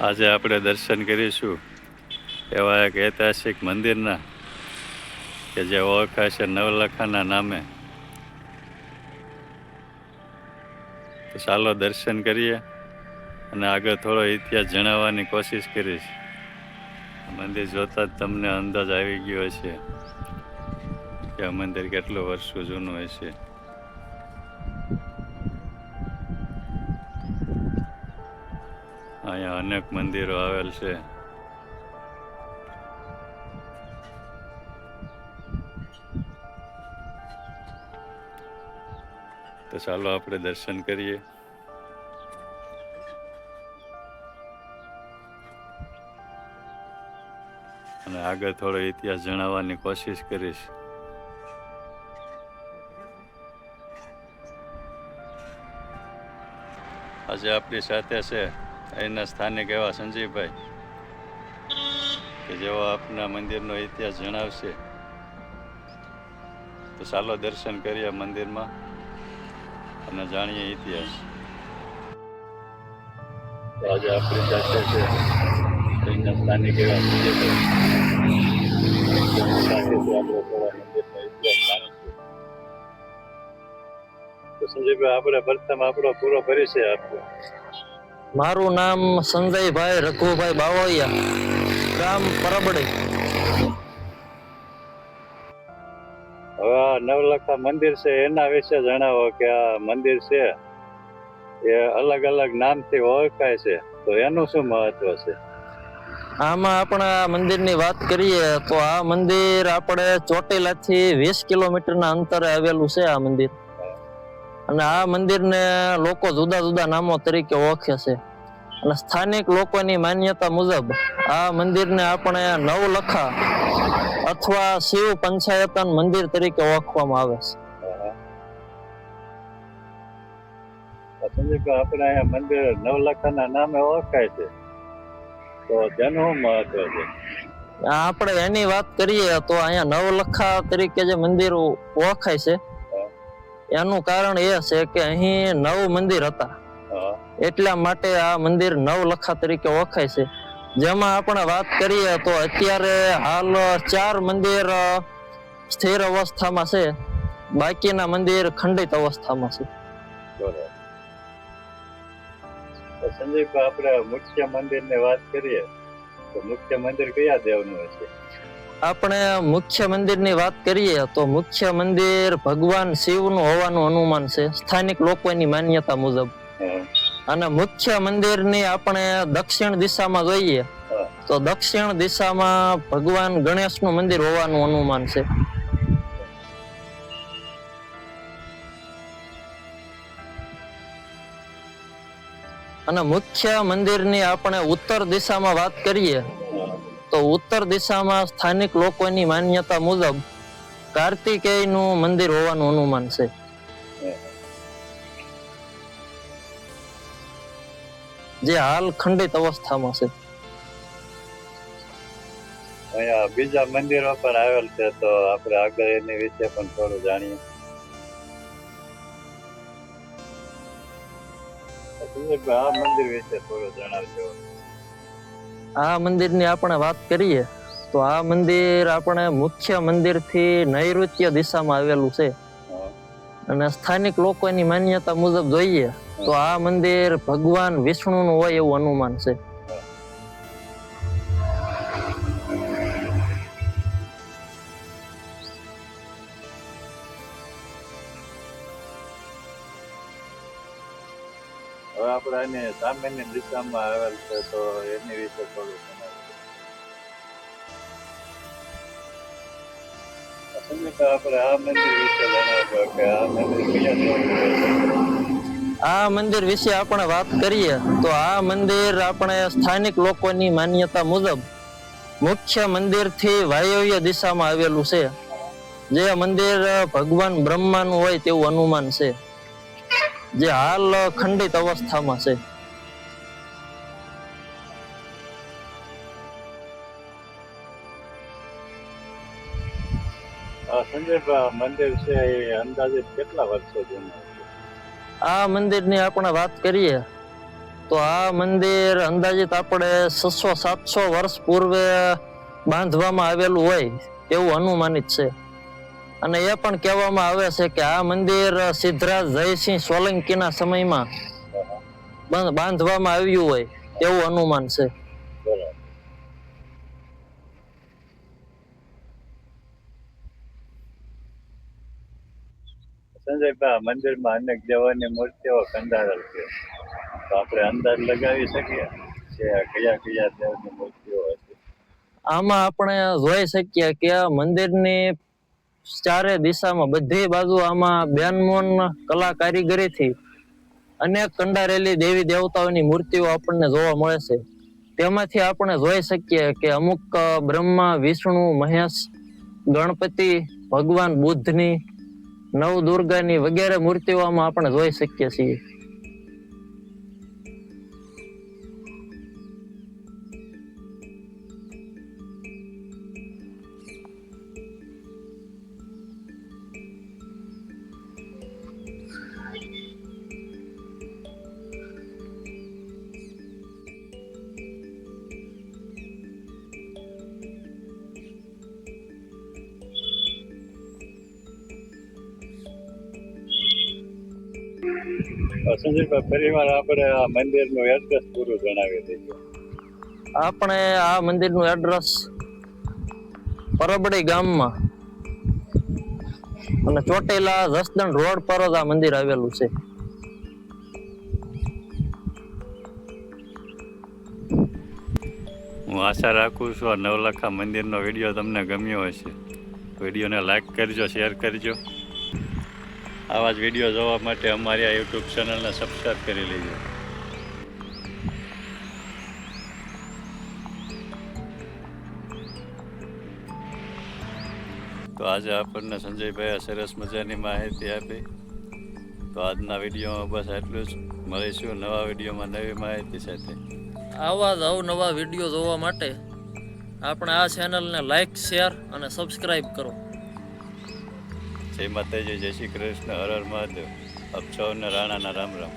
આજે આપણે દર્શન કરીશું એવા એક ઐતિહાસિક મંદિરના કે જે ઓળખાય છે નવલખાના નામે. તો ચાલો દર્શન કરીએ અને આગળ થોડો ઇતિહાસ જણાવવાની કોશિશ કરીશ. મંદિર જોતા જ તમને અંદાજ આવી ગયો હશે કે આ મંદિર કેટલું વર્ષો જૂનું હશે. અહીંયા અનેક મંદિરો આવેલ છે. તો ચાલો આપણે દર્શન કરીએ. અને આગળ થોડો ઇતિહાસ જણાવવાની કોશિશ કરીશ. આજે આપણી સાથે છે અહીંના સ્થાનિક એવા સંજીવભાઈ કે જેઓ આપના મંદિરનો ઇતિહાસ જણાવશે. તો ચાલો દર્શન કરીએ મંદિરમાં અને જાણીએ ઇતિહાસ. તો આજે આપણી સાથે છે અહીંના સ્થાનિક એવા સંજીવભાઈ. સાથે આપણે થોડા મંદિરનો ઇતિહાસ જાણીશું. તો સંજીવભાઈ, આપણે પ્રથમ આપણો પૂરો પરિચય આપજો. મારું નામ સંજયભાઈ રઘુભાઈ બાવળિયા, ગામ પરબડી. હવે આ નવલખા મંદિર છે એના વિશે જણાવો કે આ મંદિર છે એ અલગ અલગ નામથી ઓળખાય છે, તો એનું શું મહત્વ છે? આમાં આપણે આ મંદિરની વાત કરીએ તો આ મંદિર આપણે ચોટીલાથી 20 કિલોમીટરના અંતરે આવેલું છે આ મંદિર. અને આ મંદિરને લોકો જુદા જુદા નામો તરીકે ઓળખે છે. અને સ્થાનિક લોકોની માન્યતા મુજબ આ મંદિરને આપણે નવલખા અથવા શિવ પંચાયતન મંદિર તરીકે ઓળખવામાં આવે છે. આપણે અહીંયા મંદિર નવલખાના નામે ઓળખાય છે, તો તેનું મહત્વ છે? આપણે એની વાત કરીએ તો અહીંયા નવલખા તરીકે જે મંદિર ઓળખાય છે એનું કારણ એ છે કે અહીં 9 મંદિર હતા, એટલા માટે આ મંદિર નવલખા તરીકે ઓળખાય છે. જેમાં આપણે વાત કરીએ તો અત્યારે હાલ 4 મંદિર સ્થિર અવસ્થામાં છે, બાકીના મંદિર ખંડિત અવસ્થામાં છે. સંજયભાઈ, આપણે મુખ્ય મંદિરની વાત કરીએ તો મુખ્ય મંદિર કયા દેવનું હશે? આપણે મુખ્ય મંદિરની વાત કરીએ તો મુખ્ય મંદિર ભગવાન શિવનું હોવાનું અનુમાન છે સ્થાનિક લોકોની માન્યતા મુજબ. અને મુખ્ય મંદિરની આપણે દક્ષિણ દિશામાં જોઈએ તો દક્ષિણ દિશામાં ભગવાન ગણેશનું મંદિર હોવાનું અનુમાન છે. અને મુખ્ય મંદિરની આપણે ઉત્તર દિશામાં વાત કરીએ તો ઉત્તર દિશામાં સ્થાનિક લોકોની માન્યતા મુજબ કાર્તિકેયનું મંદિર હોવાનું અનુમાન છે. જે હાલ ખંડિત અવસ્થામાં છે. અહીંયા બીજા મંદિરો પણ આવેલ છે, તો આપણે આગળ એની વિશે પણ થોડું જાણીએ. આ મંદિર વિશે થોડું જણાવજો. આ મંદિરની આપણે વાત કરીએ તો આ મંદિર આપણે મુખ્ય મંદિરથી નૈઋત્ય દિશામાં આવેલું છે. અને સ્થાનિક લોકોની માન્યતા મુજબ જોઈએ તો આ મંદિર ભગવાન વિષ્ણુનું હોય એવું અનુમાન છે. હવે આપણે આની સામેની દિશામાં આવેલ છે, તો એની વિશે થોડું જણાવજો. આપણે આ મંદિર વિશે જણાવજો કે આ મંદિર કયા દેવનું છે? આ મંદિર વિશે આપણે વાત કરીએ તો આ મંદિર આપણે સ્થાનિક લોકોની માન્યતા મુજબ મુખ્ય મંદિરથી વાયવ્ય દિશામાં આવેલું છે. જે મંદિર ભગવાન બ્રહ્માનું હોય તેવું અનુમાન છે, જે હાલ ખંડિત અવસ્થામાં છે. સંજયભાઈ, મંદિર છે એ અંદાજિત કેટલા વર્ષો જૂનું છે? આ મંદિરની આપણે વાત કરીએ તો આ મંદિર અંદાજિત આપણે 600-700 વર્ષ પૂર્વે બાંધવામાં આવેલું હોય એવું અનુમાનિત છે. અને એ પણ કહેવામાં આવે છે કે આ મંદિર સિદ્ધરાજ જયસિંહ સોલંકીના સમયમાં બાંધવામાં આવ્યું હોય એવું અનુમાન છે. સંજયભાઈ, મંદિરમાં અનેક દેવોની મૂર્તિઓ કંડારેલ છે, તો આપણે અંદાજ લગાવી શકીએ કે કયા કયા દેવની મૂર્તિઓ હશે? આમાં આપણે જોઈ શકીએ કે મંદિરની ચારે દિશામાં બધી બાજુ આમાં બેનમોન કલા કારીગરીથી અનેક કંડારેલી દેવી દેવતાઓની મૂર્તિઓ આપણને જોવા મળે છે. તેમાંથી આપણે જોઈ શકીએ કે અમુક બ્રહ્મા, વિષ્ણુ, મહેશ, ગણપતિ, ભગવાન બુદ્ધની, નવદુર્ગાની વગેરે મૂર્તિઓ આમાં આપણે જોઈ શકીએ છીએ. સંજયભાઈ, ફરીવાર આપણે આ મંદિરનું એડ્રેસ પૂરું જણાવી દઈએ. આપણે આ મંદિરનું એડ્રેસ પરબડી ગામમાં અને ચોટીલા જસદણ રોડ પર જ આ મંદિર આવેલું છે. હું આશા રાખું છું આ નવલખા મંદિરનો વિડીયો તમને ગમ્યો હશે. વિડીયોને લાઈક કરજો, શેર કરજો. આવા જ વિડીયો જોવા માટે અમારી આ યુટ્યુબ ચેનલને સબસ્ક્રાઈબ કરી લેજો. તો આજે આપણને સંજયભાઈએ સરસ મજાની માહિતી આપી. તો આજના વિડીયોમાં બસ એટલું જ. મળીશું નવા વિડીયોમાં નવી માહિતી સાથે. આવા જ અવનવા વિડીયો જોવા માટે આપણે આ ચેનલને લાઈક, શેર અને સબસ્ક્રાઈબ કરો. જય માતાજી, જય શ્રી કૃષ્ણ, હર હર મહાદેવ. આપ સૌને રાણાના રામ રામ.